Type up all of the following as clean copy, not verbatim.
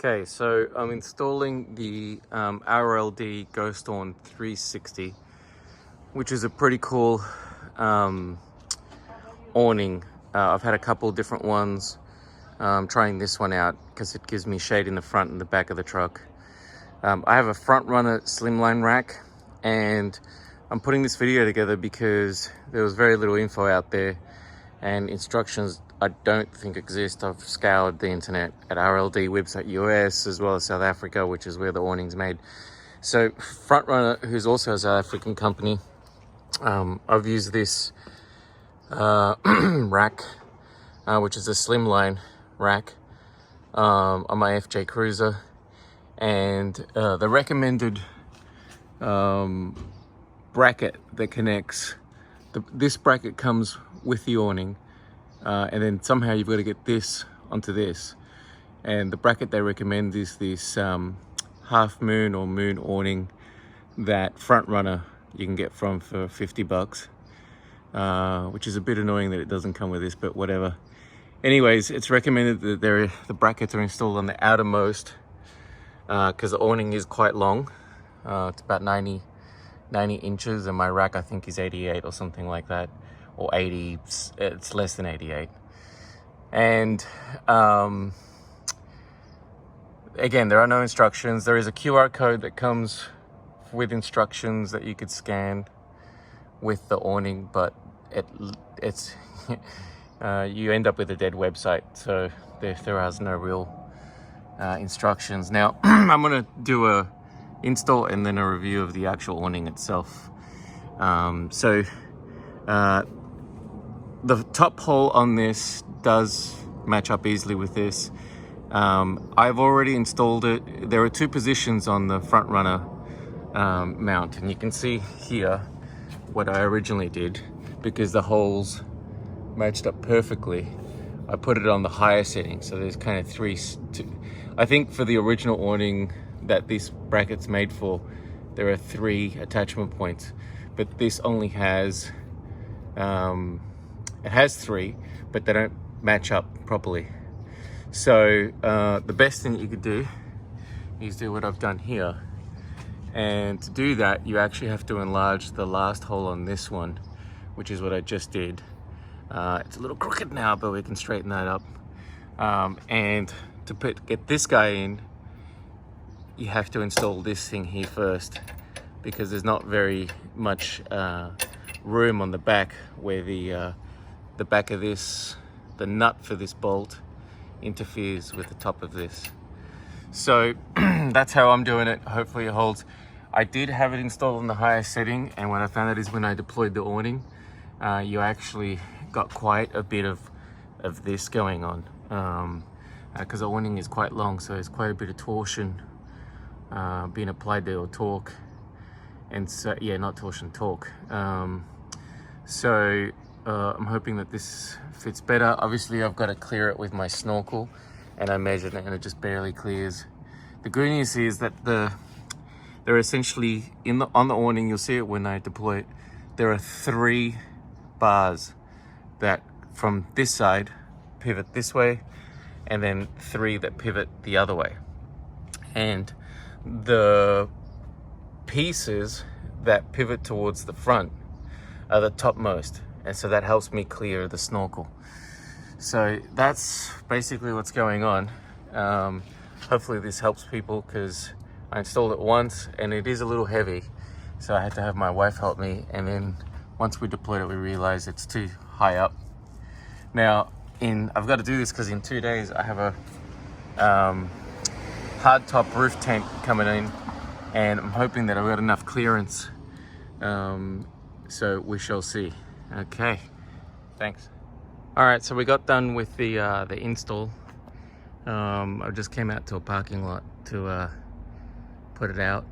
Okay, so I'm installing the RLD Ghost Awning 360, which is a pretty cool awning. I've had a couple different ones. I'm trying this one out because it gives me shade in the front and the back of the truck. I have a front runner slimline rack, and I'm putting this video together because there was very little info out there, and instructions I don't think exist. I've scoured the internet at RLD website US as well as South Africa, which is where the awning's made. So Frontrunner, who's also a South African company, I've used this rack, which is a slimline rack on my FJ Cruiser, and the recommended bracket that connects, this bracket comes with the awning, and then somehow you've got to get this onto this, and the bracket they recommend is this half moon or moon awning that Front Runner you can get for 50 bucks, which is a bit annoying that it doesn't come with this, but whatever. Anyways, it's recommended that the brackets are installed on the outermost, because the awning is quite long. It's about 90 inches, and my rack I think is 88 or something like that, or 80. It's less than 88. And again, there are no instructions. There is a QR code that comes with instructions that you could scan with the awning, but it's you end up with a dead website, so there is no real instructions. Now I'm gonna do a install and then a review of the actual awning itself. The top hole on this does match up easily with this. I've already installed it. There are two positions on the Front Runner mount, and you can see here what I originally did, because the holes matched up perfectly. I put it on the higher setting, so there's kind of I think for the original awning that this bracket's made for, there are 3 attachment points, but this only has it has 3, but they don't match up properly. So the best thing that you could do is do what I've done here, and to do that you actually have to enlarge the last hole on this one, which is what I just did. It's a little crooked now, but we can straighten that up. And to get this guy in, you have to install this thing here first, because there's not very much room on the back where the back of this, the nut for this bolt, interferes with the top of this. So that's how I'm doing it. Hopefully it holds. I did have it installed on the highest setting, and what I found out is when I deployed the awning, you actually got quite a bit of this going on, because the awning is quite long, so there's quite a bit of torsion being applied there, or torque. And so, yeah, not torsion, torque. So I'm hoping that this fits better. Obviously I've got to clear it with my snorkel, and I measured it and it just barely clears. The good news is that they're essentially on the awning, you'll see it when I deploy it, there are 3 bars that from this side pivot this way, and then 3 that pivot the other way, and the pieces that pivot towards the front are the topmost, and so that helps me clear the snorkel. So that's basically what's going on. Hopefully this helps people, because I installed it once and it is a little heavy, so I had to have my wife help me, and then once we deployed it we realized it's too high up. Now I've got to do this because in 2 days I have a hard top roof tent coming in, and I'm hoping that I've got enough clearance, so we shall see. Okay, thanks. All right, so we got done with the install. I just came out to a parking lot to put it out,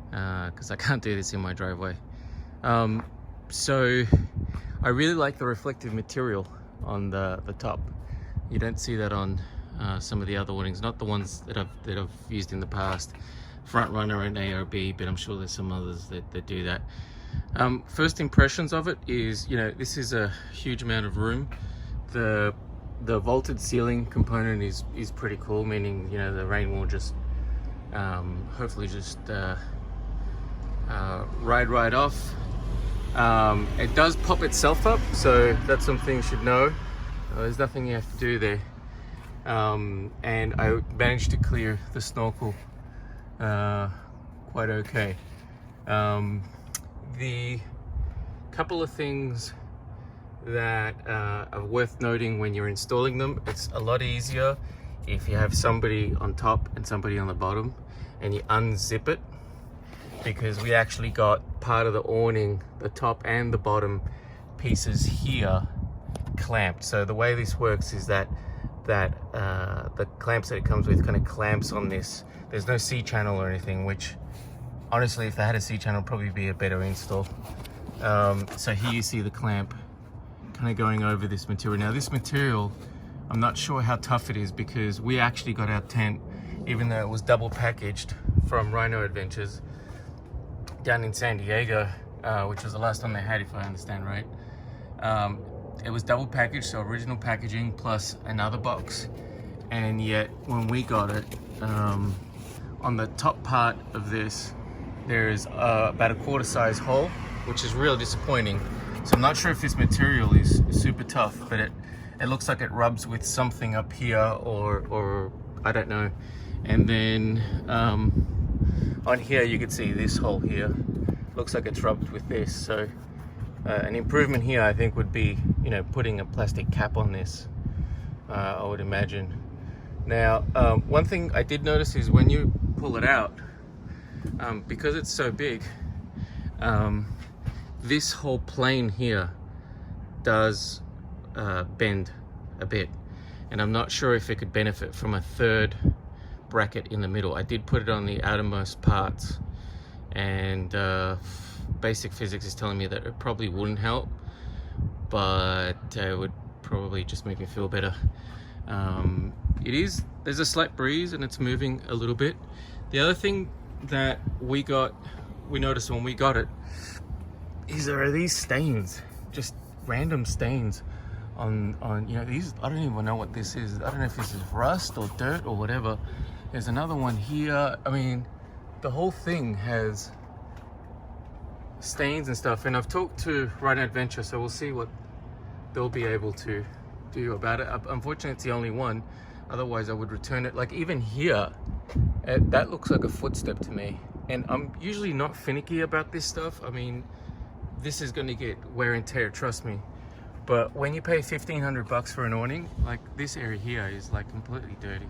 because I can't do this in my driveway. So I really like the reflective material on the top. You don't see that on some of the other awnings, not the ones that I've used in the past, Front Runner and ARB, but I'm sure there's some others that do that. First impressions of it is, this is a huge amount of room. The the vaulted ceiling component is pretty cool, meaning, you know, the rain will just hopefully just ride right off. It does pop itself up, so that's something you should know. There's nothing you have to do there. And I managed to clear the snorkel quite okay. The couple of things that are worth noting when you're installing them: it's a lot easier if you have somebody on top and somebody on the bottom, and you unzip it, because we actually got part of the awning, the top and the bottom pieces here, clamped. So the way this works is that the clamps that it comes with kind of clamps on this. There's no C-channel or anything, which honestly, if they had a C-channel, probably be a better install. So here you see the clamp kind of going over this material. Now this material, I'm not sure how tough it is, because we actually got our tent, even though it was double packaged from Rhino Adventures down in San Diego, which was the last one they had, if I understand right. It was double packaged, so original packaging plus another box, and yet when we got it, on the top part of this, there is about a quarter size hole, which is real disappointing. So I'm not sure if this material is super tough, but it looks like it rubs with something up here, or I don't know. And then on here you can see this hole here, looks like it's rubbed with this. So an improvement here, I think, would be, you know, putting a plastic cap on this, I would imagine. Now one thing I did notice is when you pull it out, because it's so big, this whole plane here does bend a bit, and I'm not sure if it could benefit from a third bracket in the middle. I did put it on the outermost parts, and basic physics is telling me that it probably wouldn't help, but it would probably just make me feel better. There's a slight breeze and it's moving a little bit. The other thing that we noticed when we got it, is there are these stains, just random stains on you know, these. I don't even know what this is. I don't know if this is rust or dirt or whatever. There's another one here. I mean, the whole thing has stains and stuff, and I've talked to Rhino Adventure, so we'll see what they'll be able to do about it. Unfortunately, it's the only one. Otherwise I would return it. Like even here, that looks like a footstep to me, and I'm usually not finicky about this stuff. I mean, this is going to get wear and tear, trust me. But when you pay $1,500 for an awning, like this area here is like completely dirty.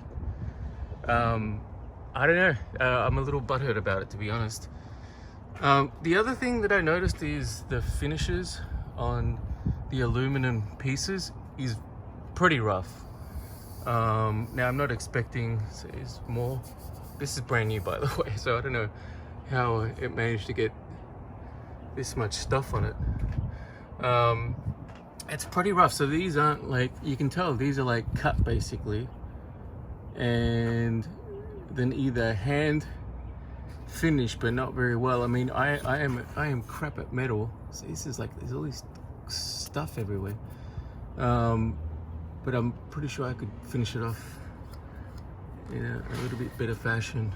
I don't know, I'm a little butthurt about it, to be honest. The other thing that I noticed is the finishes on the aluminum pieces is pretty rough. Now I'm not expecting more. This is brand new, by the way, so I don't know how it managed to get this much stuff on it. It's pretty rough. So these aren't, like, you can tell these are like cut basically, and then either hand finished but not very well. I mean, I am crap at metal, so this is like, there's all this stuff everywhere. But I'm pretty sure I could finish it off in a little bit better fashion,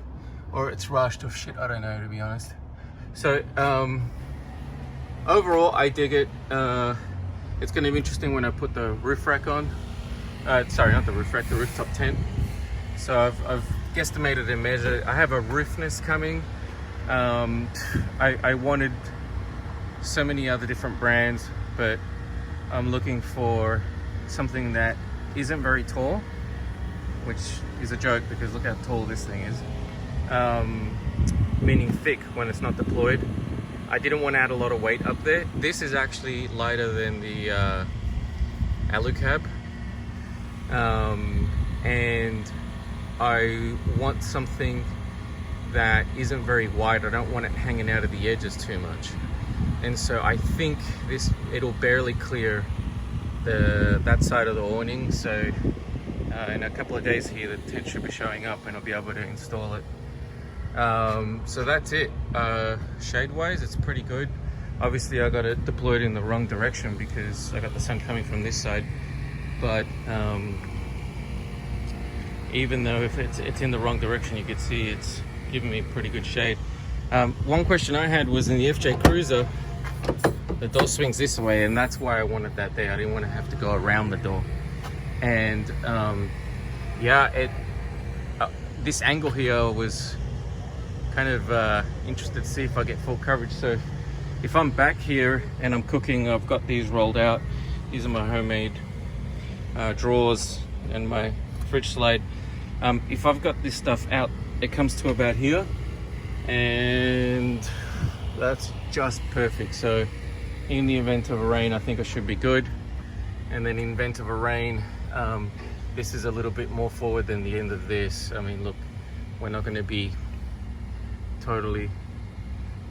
or it's rushed or shit, I don't know, to be honest. So overall I dig it. It's going to be interesting when I put the roof rack on. Sorry, not the roof rack, the rooftop tent. So I've guesstimated and measured. I have a roofness coming. I wanted so many other different brands, but I'm looking for something that isn't very tall, which is a joke because look how tall this thing is. Meaning thick when it's not deployed. I didn't want to add a lot of weight up there. This is actually lighter than the Alucab, and I want something that isn't very wide. I don't want it hanging out of the edges too much, and so I think it'll barely clear that side of the awning. So in a couple of days here, the tent should be showing up and I'll be able to install it. So that's it. Shade wise, it's pretty good. Obviously I got it deployed in the wrong direction because I got the sun coming from this side, but even though if it's in the wrong direction, you can see it's giving me pretty good shade. One question I had was in the FJ Cruiser, the door swings this way, and that's why I wanted that there. I didn't want to have to go around the door. And yeah, this angle here was kind of interested to see if I get full coverage. So if I'm back here and I'm cooking, I've got these rolled out. These are my homemade drawers and my fridge slide. If I've got this stuff out, it comes to about here, and that's just perfect. So in the event of a rain, I think I should be good. And then in event of a rain, this is a little bit more forward than the end of this. I mean, look, we're not going to be totally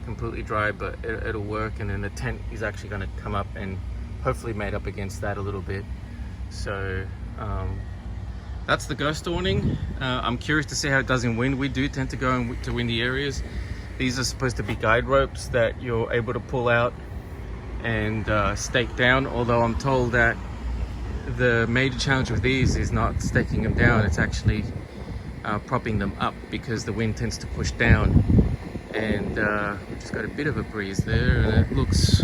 completely dry, but it'll work. And then the tent is actually going to come up and hopefully made up against that a little bit. So that's the Ghost Awning. I'm curious to see how it does in wind. We do tend to go into windy areas. These are supposed to be guide ropes that you're able to pull out and stake down, although I'm told that the major challenge with these is not staking them down, it's actually propping them up, because the wind tends to push down. And we've just got a bit of a breeze there, and it looks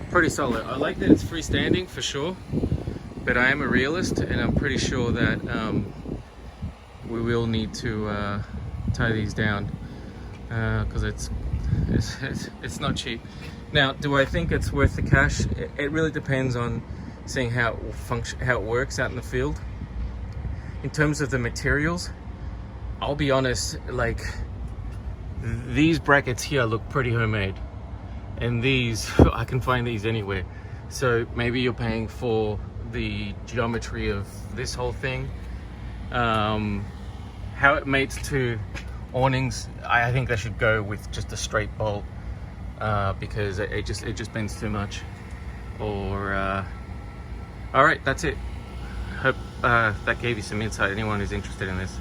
pretty solid. I like that it's freestanding for sure, but I am a realist, and I'm pretty sure that we will need to tie these down, because it's not cheap. Now, do I think it's worth the cash? It really depends on seeing how it will function, how it works out in the field. In terms of the materials, I'll be honest, like these brackets here look pretty homemade, and these I can find these anywhere. So maybe you're paying for the geometry of this whole thing. How it mates to awnings, I think they should go with just a straight bolt, because it just bends too much. Or all right, that's it. Hope that gave you some insight, anyone who's interested in this.